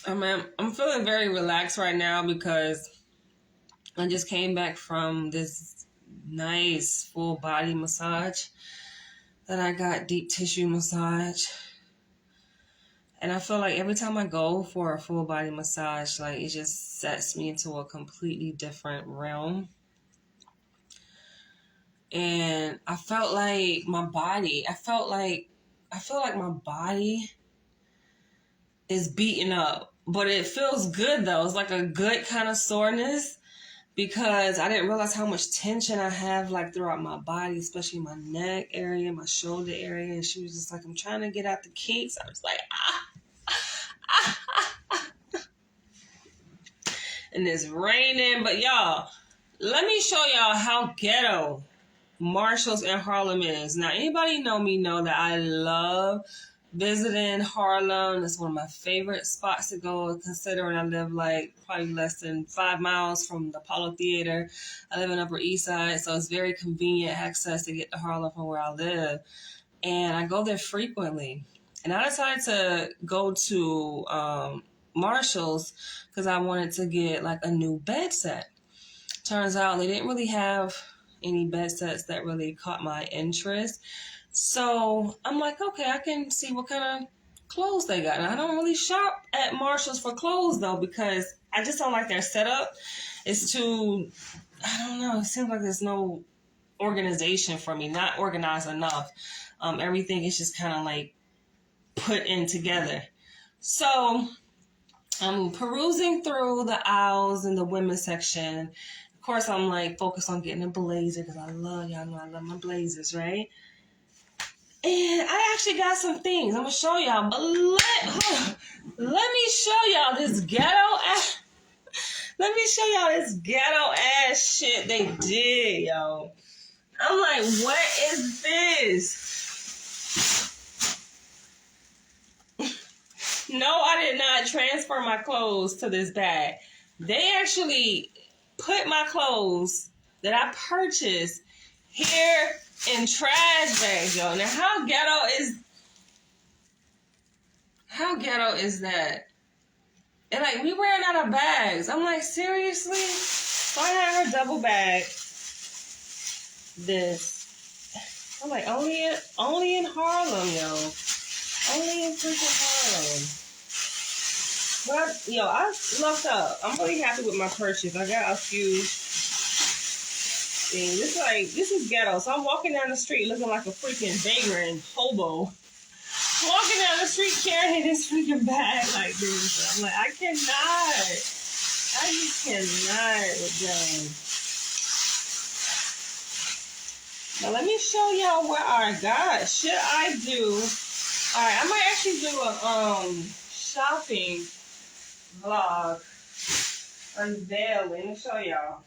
I'm feeling very relaxed right now because I just came back from this nice full body massage that I got, deep tissue massage. And I feel like every time I go for a full body massage, like it just sets me into a completely different realm. And I felt like I feel like my body is beaten up, but it feels good though. It's like a good kind of soreness because I didn't realize how much tension I have like throughout my body, especially my neck area, my shoulder area. And she was just like, I'm trying to get out the kinks. I was like, and it's raining. But y'all, let me show y'all how ghetto Marshalls in Harlem is. Now, anybody know me know that I love visiting Harlem. It's one of my favorite spots to go, considering I live like probably less than 5 miles from the Apollo Theater. I live in Upper East Side, so it's very convenient access to get to Harlem from where I live. And I go there frequently. And I decided to go to Marshalls because I wanted to get like a new bed set. Turns out they didn't really have any bed sets that really caught my interest. So I'm like, okay, I can see what kind of clothes they got. And I don't really shop at Marshalls for clothes though, because I just don't like their setup. It's too, I don't know, it seems like there's no organization for me, not organized enough. Everything is just kind of like put in together. So I'm perusing through the aisles in the women's section. Of course, I'm like focused on getting a blazer because y'all know I love my blazers, right? And I actually got some things I'm gonna show y'all, but let me show y'all this ghetto ass. Let me show y'all this ghetto ass shit they did, yo. I'm like, what is this? No, I did not transfer my clothes to this bag. They actually put my clothes that I purchased here in trash bags, yo. Now, how ghetto is that? And like, we ran out of bags. I'm like, seriously? So I had her double bag this. I'm like, only in Harlem, yo. Only in freaking Harlem. But, yo, I lucked up. I'm really happy with my purchase. I got a few things. This is ghetto. So I'm walking down the street looking like a freaking vagrant hobo. Walking down the street carrying this freaking bag like this. I'm like, I just cannot with them. Now let me show y'all what I got. Should I do? All right, I might actually do a shopping vlog unveiling. Let me show y'all.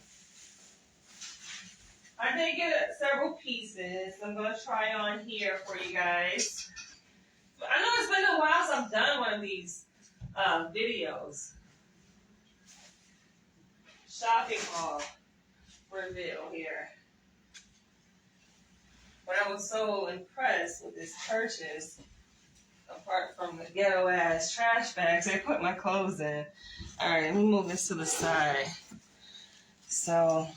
I did get several pieces. I'm gonna try on here for you guys. I know it's been a while since I've done one of these videos. Shopping haul reveal here. But I was so impressed with this purchase. Apart from the ghetto ass trash bags I put my clothes in. Alright, let me move this to the side. So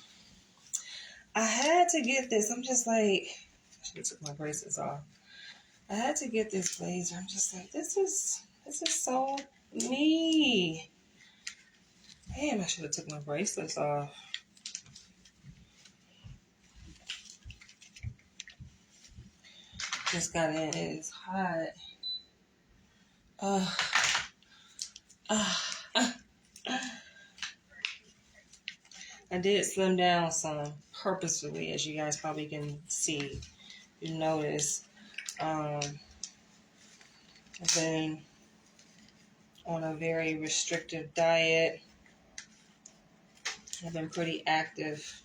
I had to get this. I'm just like, I should have took my bracelets off. I had to get this blazer. I'm just like, this is so me. Damn, I should have took my bracelets off. Just got in. It is hot. I did slim down some purposefully, as you guys probably can see. You notice. I've been on a very restrictive diet. I've been pretty active.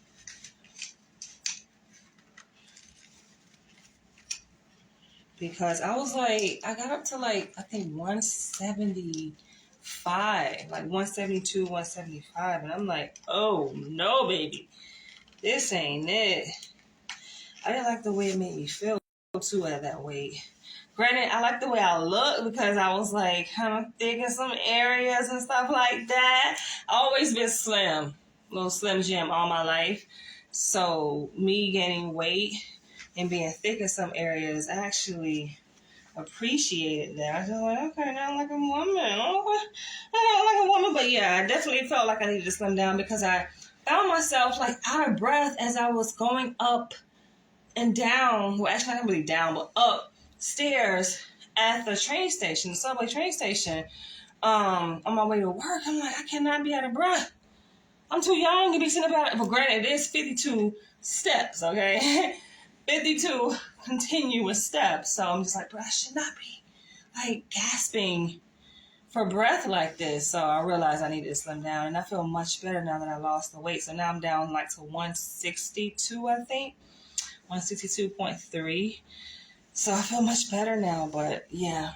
Because I was like, I got up to like, I think 175, like 172, 175. And I'm like, oh no, baby. This ain't it. I didn't like the way it made me feel too at that weight. Granted, I like the way I look because I was like kind of thick in some areas and stuff like that. I always been slim, little slim Jim all my life. So me gaining weight and being thick in some areas, I actually appreciated that. I was just like, okay, now I'm like a woman. Oh, I don't like a woman, but yeah, I definitely felt like I needed to slim down because I found myself like out of breath as I was going up and down. Well, actually, not really down, but upstairs at the train station, the subway train station. On my way to work, I'm like, I cannot be out of breath. I'm too young to be sitting about it. But granted, it is 52 steps, okay? 52 continuous steps. So I'm just like, but I should not be like gasping for breath like this. So I realized I needed to slim down, and I feel much better now that I lost the weight. So now I'm down like to 162, I think. 162.3. So I feel much better now, but yeah.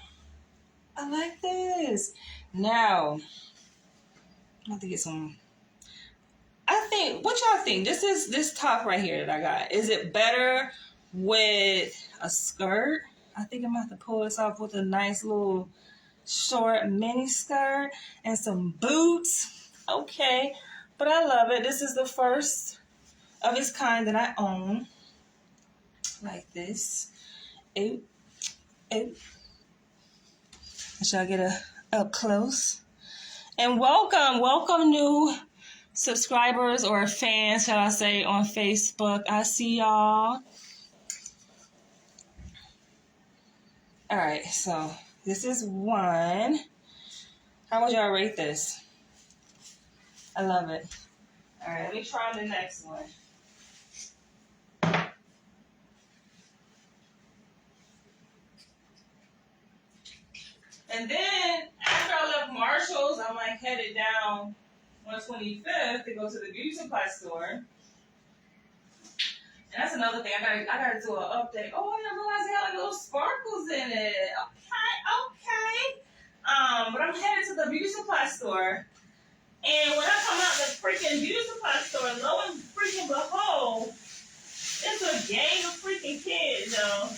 I like this. Now, I have to get some. I think, what y'all think? This top right here that I got. Is it better with a skirt? I think I'm going to have to pull this off with a nice little short mini skirt and some boots. Okay. But I love it. This is the first of its kind that I own. Like this. Oop. Oop. Shall I get up close? And welcome new subscribers or fans, shall I say, on Facebook. I see y'all. All right, so this is one. How would y'all rate this? I love it. All right, let me try the next one. And then after I left Marshall's, I'm like headed down 125th to go to the beauty supply store. And that's another thing. I gotta do an update. Oh, I didn't realize they had like little sparkles in it. Okay. But I'm headed to the beauty supply store. And when I come out the freaking beauty supply store, lo and freaking behold, it's a gang of freaking kids, yo.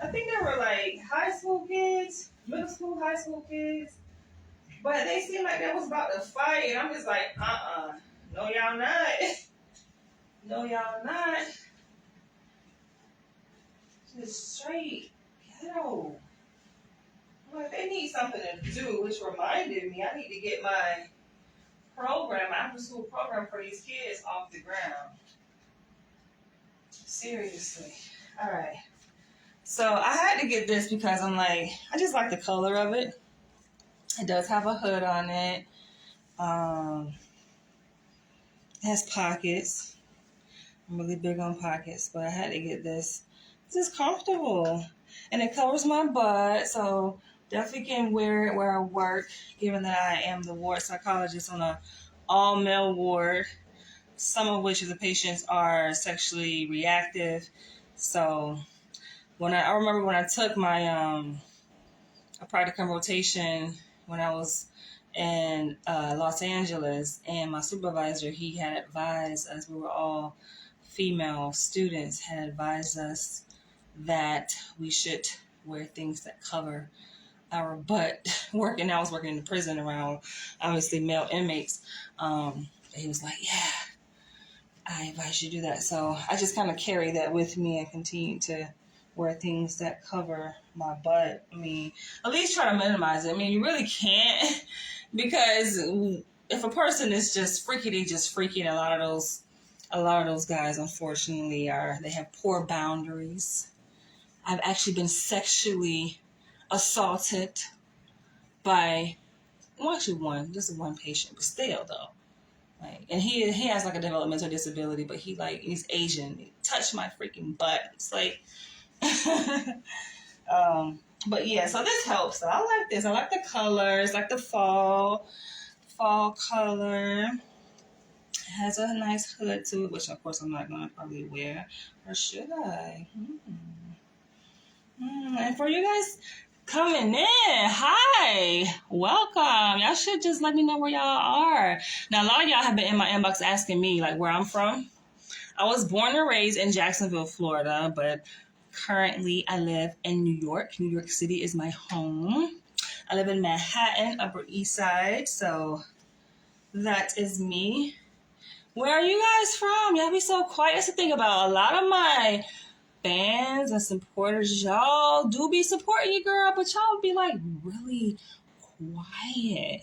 I think they were like high school kids, middle school, high school kids. But they seemed like they was about to fight, and I'm just like, no y'all not. No y'all not. Just straight ghetto. I'm like, they need something to do, which reminded me I need to get my program, my after school program for these kids off the ground. Seriously. All right. So I had to get this because I'm like, I just like the color of it. It does have a hood on it. It has pockets. I'm really big on pockets, but I had to get this. This is comfortable. And it covers my butt, so definitely can wear it where I work, given that I am the ward psychologist on a all-male ward, some of which the patients are sexually reactive. So I remember when I took my a practicum rotation when I was in Los Angeles, and my supervisor, he had advised us, we were all female students, had advised us that we should wear things that cover our butt. I was working in the prison around, obviously, male inmates. He was like, yeah, I advise you to do that. So I just kind of carry that with me and continue to wear things that cover my butt. I mean, at least try to minimize it. I mean, you really can't, because if a person is just freaky, they just freaky. And a lot of those guys, unfortunately, they have poor boundaries. I've actually been sexually assaulted by, well, actually just one patient, but still though. Like, and he has like a developmental disability, but he's Asian. He touched my freaking butt. It's like, but yeah, so this helps. So I like this. I like the colors, like the fall color. It has a nice hood to it, which of course I'm not gonna probably wear, or should I? And for you guys coming in, hi, welcome. Y'all should just let me know where y'all are. Now, a lot of y'all have been in my inbox asking me like where I'm from. I was born and raised in Jacksonville, Florida, but currently I live in New York. New York City is my home. I live in Manhattan, Upper East Side, so that is me. Where are you guys from? Y'all be so quiet. That's the thing about a lot of my fans and supporters. Y'all do be supporting your girl, but y'all be like really quiet.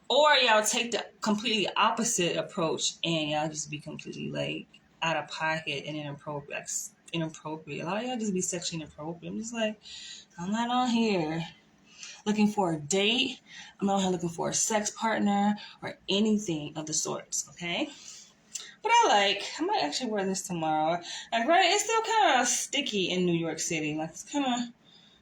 Or y'all take the completely opposite approach and y'all just be completely like out of pocket and inappropriate. Like, inappropriate. A lot of y'all just be sexually inappropriate. I'm just like, I'm not on here looking for a date. I'm not here looking for a sex partner or anything of the sorts, okay? But I might actually wear this tomorrow. Like, right, it's still kind of sticky in New York City. Like, it's kind of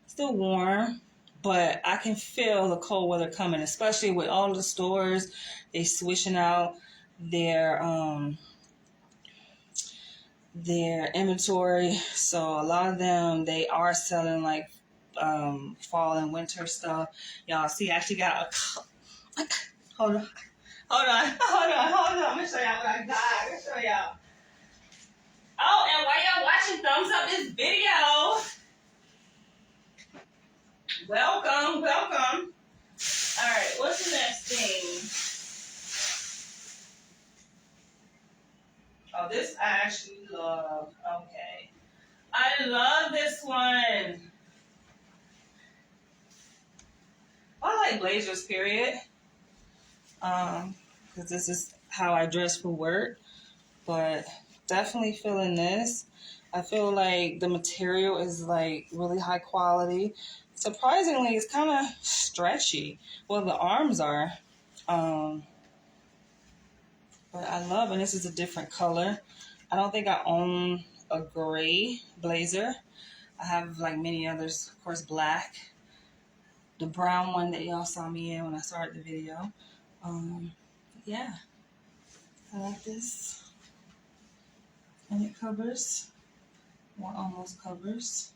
still warm, but I can feel the cold weather coming, especially with all the stores. They switching out their inventory. So a lot of them, they are selling like fall and winter stuff. Y'all see, I actually got a, hold on. I'm gonna show y'all what I got. I'm gonna show y'all. Oh, and while y'all watching, thumbs up this video. Welcome. All right, what's the next thing? Oh, this I actually love. Okay. I love this one. I like blazers, period. Because this is how I dress for work. But definitely feeling this. I feel like the material is like really high quality. Surprisingly, it's kind of stretchy. Well, the arms are. But I love, and this is a different color. I don't think I own a gray blazer. I have like many others, of course, black. The brown one that y'all saw me in when I started the video. Yeah, I like this. And it covers, or almost covers.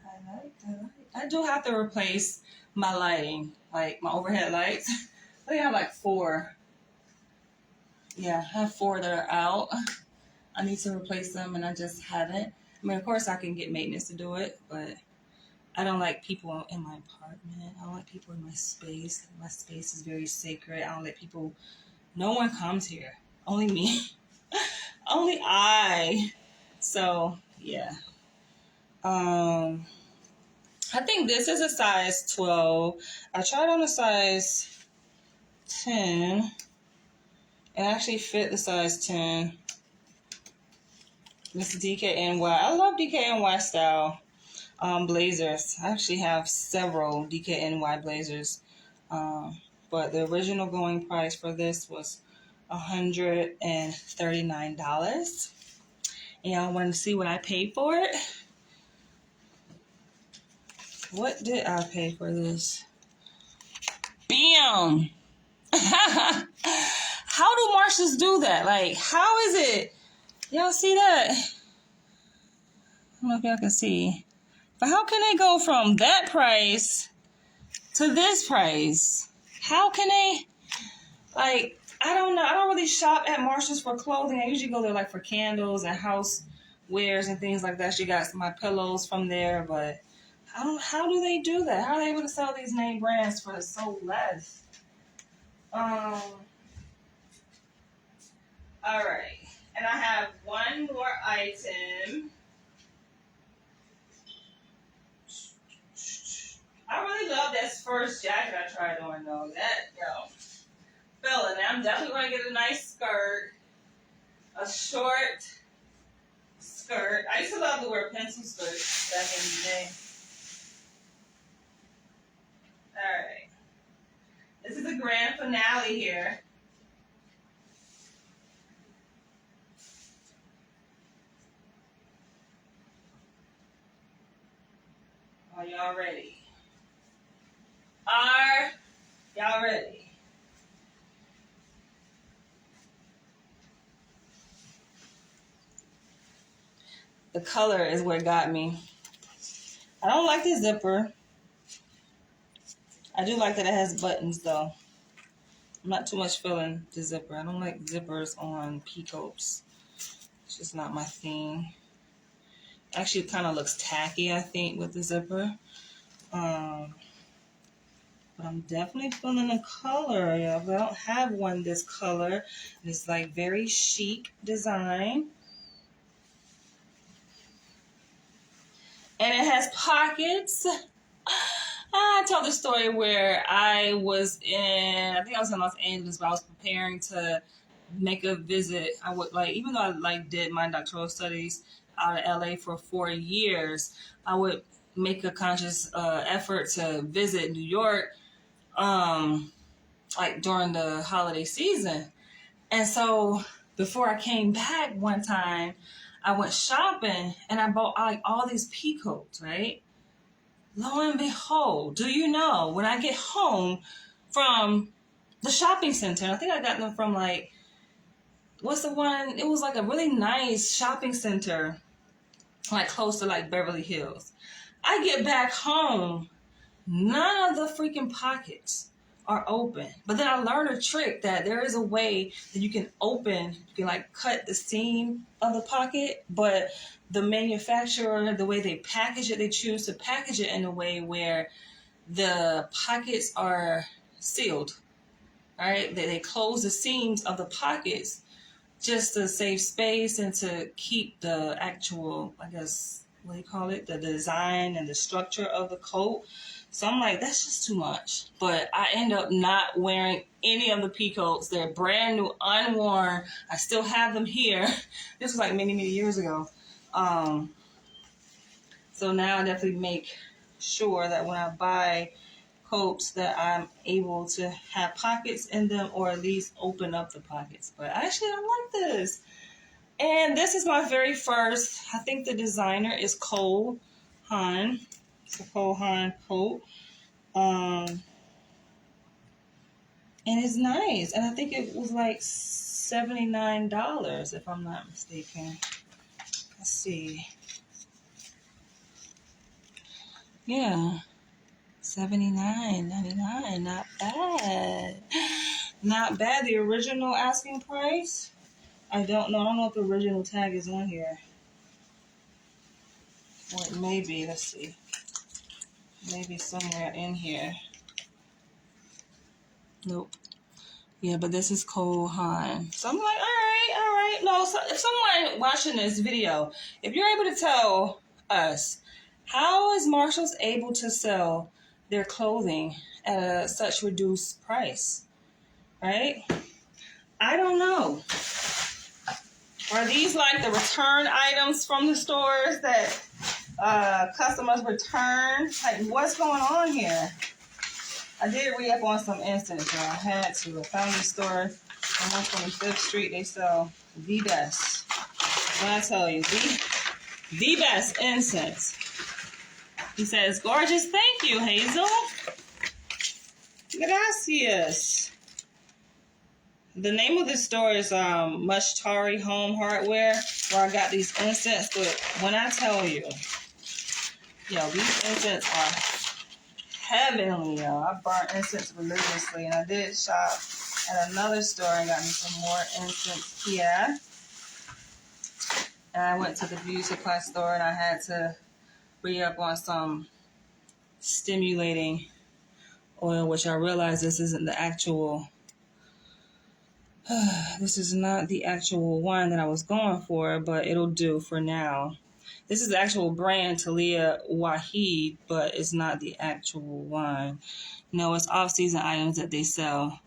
I like. I do have to replace my lighting, like my overhead lights. I think I have like 4. Yeah, I have 4 that are out. I need to replace them, and I just haven't. I mean, of course, I can get maintenance to do it, but I don't like people in my apartment. I don't like people in my space. My space is very sacred. I don't let people. No one comes here. Only me. Only I. So yeah. I think this is a size 12. I tried on a size 10. It actually fit the size 10. This is DKNY. I love DKNY style blazers. I actually have several DKNY blazers. But the original going price for this was $139. And y'all want to see what I paid for it? What did I pay for this? Bam! How do Marshalls do that? Like, how is it? Y'all see that? I don't know if y'all can see. But how can they go from that price to this price? How can they, like, I don't know. I don't really shop at Marshalls for clothing. I usually go there like for candles and house wares and things like that. She got my pillows from there, but how do they do that? How are they able to sell these name brands for so less? All right. And I have one more item. I really love this first jacket I tried on though. Feeling it. I'm definitely going to get a nice skirt. A short skirt. I used to love to wear pencil skirts back in the day. Alright. This is the grand finale here. Are y'all ready? Are y'all ready? The color is what got me. I don't like the zipper. I do like that it has buttons though. I'm not too much feeling the zipper. I don't like zippers on peacoats. It's just not my thing. Actually, it kind of looks tacky, I think, with the zipper. But I'm definitely feeling the color. Yeah, but I don't have one this color. It's like very chic design. And it has pockets. I told the story where I was I think I was in Los Angeles, but I was preparing to make a visit. I would like, even though I like did my doctoral studies out of LA for 4 years, I would make a conscious effort to visit New York, like during the holiday season. And so before I came back one time, I went shopping and I bought like all these peacoats, right? Lo and behold, do you know, when I get home from the shopping center, I think I got them from like, what's the one? It was like a really nice shopping center, like close to like Beverly Hills. I get back home, none of the freaking pockets are open. But then I learned a trick that there is a way that you can like cut the seam of the pocket, but the manufacturer, the way they package it, they choose to package it in a way where the pockets are sealed, right? They close the seams of the pockets just to save space and to keep the actual, I guess, what do you call it? The design and the structure of the coat. So I'm like, that's just too much. But I end up not wearing any of the peacoats. They're brand new, unworn. I still have them here. This was like many, many years ago. So now I definitely make sure that when I buy coats that I'm able to have pockets in them, or at least open up the pockets. But actually, I like this. And this is my very first, I think the designer is Cole Haan. It's a Cole Haan coat. And it's nice. And I think it was like $79, if I'm not mistaken. Let's see. Yeah. $79.99. Not bad. Not bad. The original asking price? I don't know. I don't know if the original tag is on here. Or it may be. Let's see. Maybe somewhere in here. Nope. Yeah, but this is Cole Haan. So I'm like, all right. No, so if someone watching this video, if you're able to tell us, how is Marshalls able to sell their clothing at such reduced price, right? I don't know. Are these like the return items from the stores that customers return? Like, what's going on here? I did read up on some incense, and I had to. I found this store on 125th Street. They sell the best. When I tell you, the best incense. He says, gorgeous, thank you, Hazel. Gracias. The name of the store is Mushtari Home Hardware, where I got these incense. But when I tell you, yo, these incense are heavenly, yo. I burn incense religiously, and I did shop at another store and got me some more incense here. And I went to the beauty supply store, and I had to read up on some stimulating oil, which I realized this isn't the actual. This is not the actual one that I was going for, but it'll do for now. This is the actual brand, Talia Wahid, but it's not the actual one. No, it's off-season items that they sell.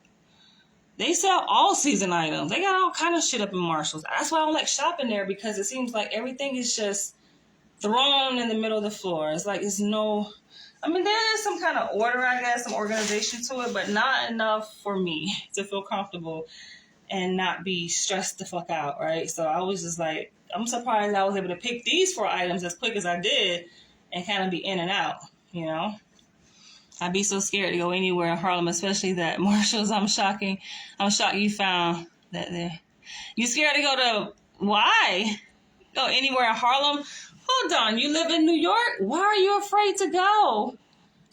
They sell all-season items. They got all kind of shit up in Marshalls. That's why I don't like shopping there, because it seems like everything is just thrown in the middle of the floor. It's like it's no... I mean, there is some kind of order, I guess, some organization to it, but not enough for me to feel comfortable and not be stressed the fuck out, right? So I was just like, I'm surprised I was able to pick these 4 items as quick as I did and kind of be in and out, you know? I'd be so scared to go anywhere in Harlem, especially that Marshalls. I'm shocked you found that there. You scared to go to, why? Go anywhere in Harlem? Hold on, you live in New York? Why are you afraid to go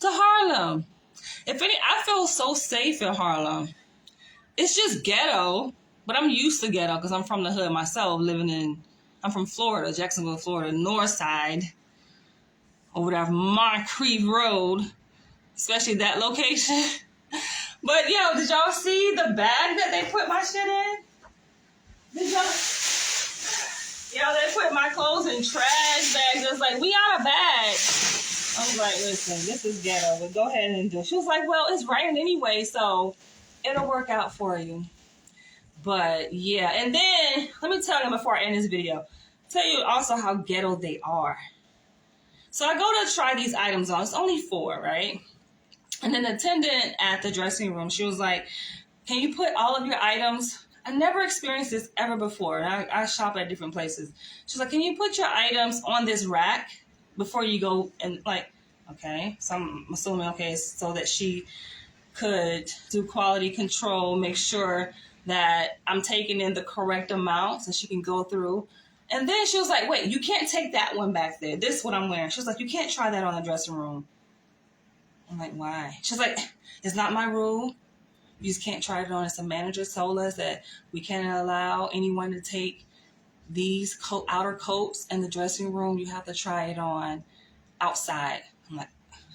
to Harlem? I feel so safe in Harlem. It's just ghetto, but I'm used to ghetto because I'm from the hood myself, I'm from Florida, Jacksonville, Florida, north side, over there, Moncrief Road, especially that location. But yo, did y'all see the bag that they put my shit in? Did y'all? Yo, they put my clothes in trash bags. It's like, we out of bags. I was like, listen, this is ghetto, but go ahead and do it. She was like, well, it's raining anyway, so it'll work out for you. But yeah, and then let me tell you before I end this video, tell you also how ghetto they are. So I go to try these items on. It's only 4, right? And then the attendant at the dressing room, she was like, can you put all of your items? I never experienced this ever before. And I shop at different places. She's like, can you put your items on this rack before you go? And like, okay. So I'm assuming, okay, so that she could do quality control, make sure that I'm taking in the correct amount so she can go through. And then she was like, wait, you can't take that one back there. This is what I'm wearing. She was like, you can't try that on the dressing room. I'm like, why? She's like, it's not my rule. You just can't try it on. It's the manager told us that we can't allow anyone to take these outer coats in the dressing room. You have to try it on outside. I'm like,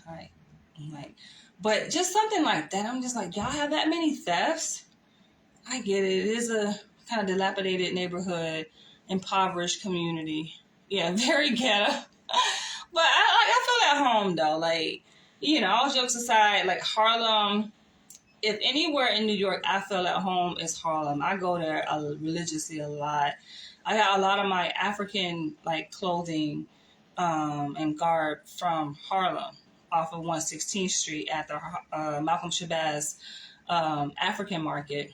all right. I'm like, but just something like that. I'm just like, y'all have that many thefts? I get it. It is a kind of dilapidated neighborhood, impoverished community. Yeah, very ghetto. But I feel at home though. Like, you know, all jokes aside, like Harlem, if anywhere in New York I feel at home, is Harlem. I go there religiously a lot. I got a lot of my African like clothing and garb from Harlem off of 116th Street at the Malcolm Shabazz African market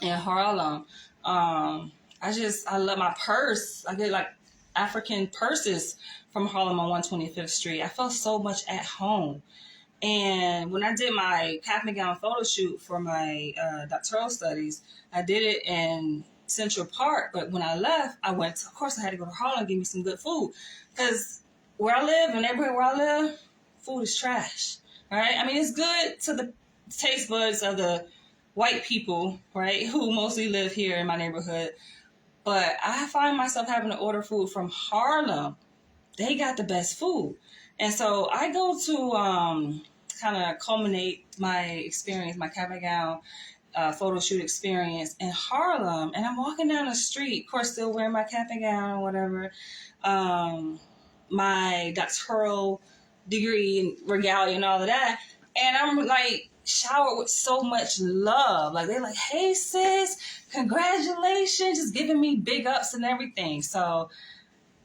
in Harlem. I love my purse. I get like African purses from Harlem on 125th Street. I felt so much at home. And when I did my cap and gown photo shoot for my doctoral studies, I did it in Central Park. But when I left, of course, I had to go to Harlem and give me some good food. Because where I live, in the neighborhood where I live, food is trash, right? I mean, it's good to the taste buds of the white people, right, who mostly live here in my neighborhood. But I find myself having to order food from Harlem. They got the best food. And so I go to kind of culminate my experience, my cap and gown photo shoot experience in Harlem. And I'm walking down the street, of course, still wearing my cap and gown or whatever. My doctoral degree and regalia and all of that. And I'm like showered with so much love. Like they're like, hey sis, congratulations, just giving me big ups and everything. So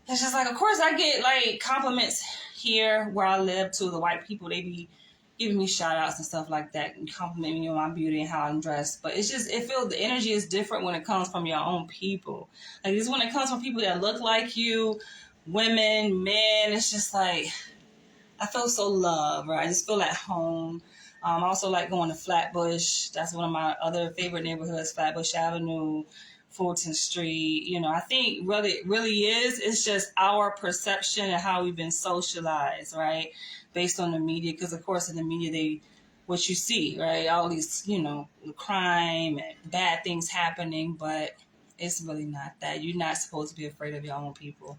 it's just like, of course I get like compliments here where I live to the white people. They be giving me shout outs and stuff like that and complimenting me on my beauty and how I'm dressed. But it's just, it feels the energy is different when it comes from your own people. Like it's when it comes from people that look like you, women, men. It's just like, I feel so loved, right? I just feel at home. I also like going to Flatbush. That's one of my other favorite neighborhoods, Flatbush Avenue, Fulton Street. You know, I think really is, it's just our perception and how we've been socialized, right? Based on the media. Because, of course, in the media, what you see, right? All these, you know, crime and bad things happening, but it's really not that. You're not supposed to be afraid of your own people.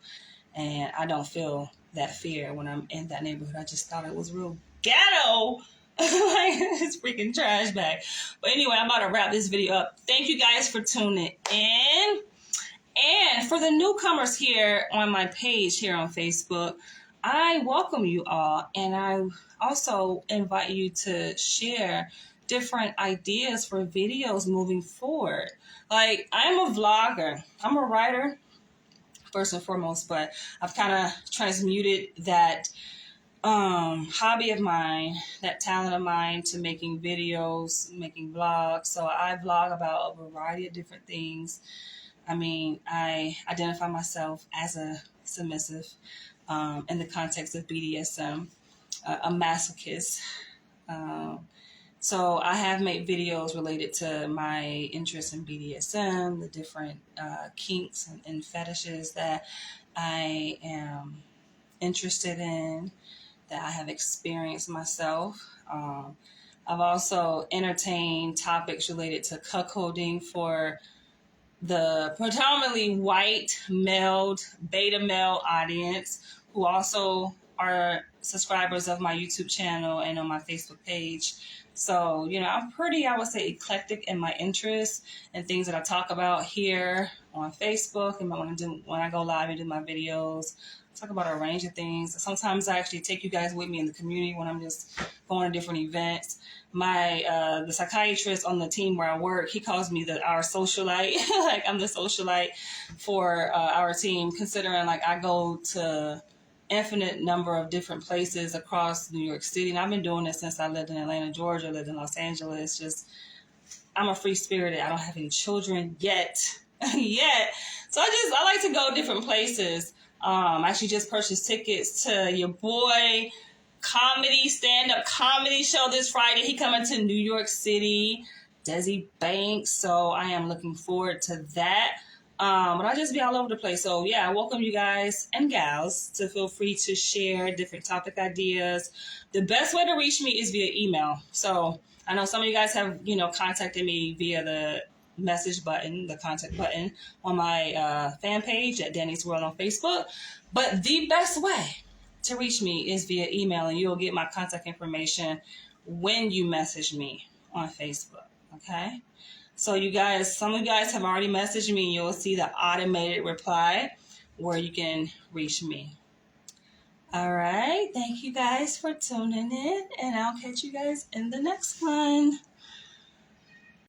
And I don't feel that fear when I'm in that neighborhood. I just thought it was real ghetto. Like it's freaking trash bag. But anyway, I'm about to wrap this video up. Thank you guys for tuning in. And for the newcomers here on my page here on Facebook, I welcome you all. And I also invite you to share different ideas for videos moving forward. Like, I'm a vlogger. I'm a writer, first and foremost, but I've kind of transmuted that hobby of mine, that talent of mine, to making videos, making vlogs. So I vlog about a variety of different things. I mean, I identify myself as a submissive in the context of BDSM, a masochist. So I have made videos related to my interest in BDSM, the different kinks and fetishes that I am interested in, that I have experienced myself. I've also entertained topics related to cuckolding for the predominantly white, male, beta male audience who also are subscribers of my YouTube channel and on my Facebook page. So, I'm pretty, I would say, eclectic in my interests and things that I talk about here on Facebook and when I go live and do my videos. I talk about a range of things. Sometimes I actually take you guys with me in the community when I'm just going to different events. The psychiatrist on the team where I work, he calls me our socialite. Like I'm the socialite for our team, considering like I go to infinite number of different places across New York City. And I've been doing this since I lived in Atlanta, Georgia, lived in Los Angeles. Just, I'm a free spirited. I don't have any children yet. So I like to go different places. I actually just purchased tickets to your boy stand-up comedy show this Friday. He coming to New York City, Desi Banks. So I am looking forward to that. But I'll just be all over the place. So yeah, I welcome you guys and gals to feel free to share different topic ideas. The best way to reach me is via email. So I know some of you guys have, contacted me via the message button, the contact button on my fan page at Danny's World on Facebook. But the best way to reach me is via email, and you'll get my contact information when you message me on Facebook. Okay? So some of you guys have already messaged me, and you'll see the automated reply where you can reach me. All right. Thank you guys for tuning in, and I'll catch you guys in the next one.